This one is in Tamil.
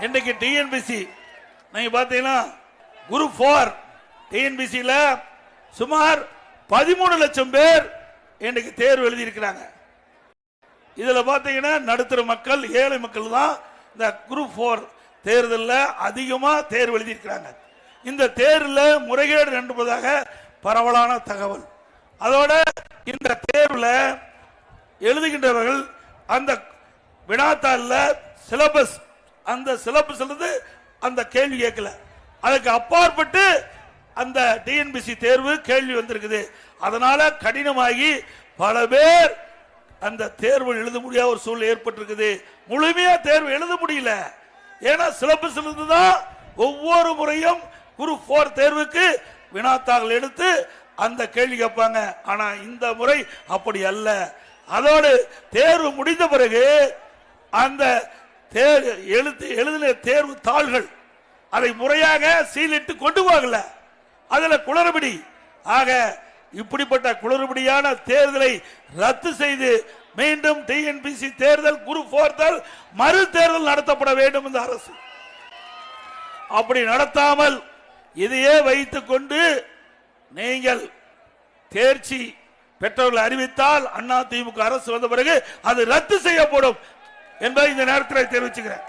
இன்னைக்கு டிஎன்பிசி நீங்க பாத்தீங்கன்னா குரூப் 4 டிஎன்பிசியில சுமார் 13 லட்சம் பேர் இன்னைக்கு தேர்வு எழுதி இருக்கிறாங்க. இதுல பாத்தீங்கன்னா நடுத்தர மக்கள் ஏழை மக்கள் தான் இந்த குரூப் 4 தேர்தலில் அதிகமா தேர்வு எழுதி இருக்கிறாங்க. இந்த தேர்வில் முறைகேடு என்பதாக பரவலான தகவல். அதோட இந்த தேர்வில் எழுதுகின்றவர்கள் அந்த வினாத்தாள்ல சிலபஸ் அந்த சிலபஸ் அந்த கேள்வி கேட்கல, அதுக்கு அப்பாற்பட்டு அந்த டிஎன்பிசி தேர்வு கேள்வி வந்திருக்குது. அதனால கடினமாகி பல பேர் அந்த தேர்வு எழுத முடியாத ஒரு சூழ்நிலை ஏற்பட்டிருக்குது. முழுமையா தேர்வு எழுத முடியல. ஏன்னா சிலபஸ் தான் ஒவ்வொரு முறையும் குரூப் 4 தேர்வுக்கு வினாத்தாள் எடுத்து அந்த கேள்வி கேட்பாங்க. ஆனா இந்த முறை அப்படி அல்ல. அதோடு தேர்வு முடிந்த பிறகு அந்த எழுதின தேர்வு தாள்கள் அதை முறையாக சீலிட்டு கொண்டு போகல, அதுல குளறுபடி. ஆக இப்படிப்பட்ட குளறுபடியான தேர்தலை ரத்து செய்து மீண்டும் டிஎன்பிசி தேர்தல் குரூப் 4 மறு தேர்தல் நடத்தப்பட வேண்டும் இந்த அரசு. அப்படி நடத்தாமல் இதையே வைத்துக் கொண்டு நீங்கள் தேர்ச்சி பெற்றவர்கள் அறிவித்தால் அதிமுக அரசு வந்த பிறகு அது ரத்து செய்யப்படும் என்பதை இந்த நேரத்தில் தெரிவிச்சுக்கிறேன்.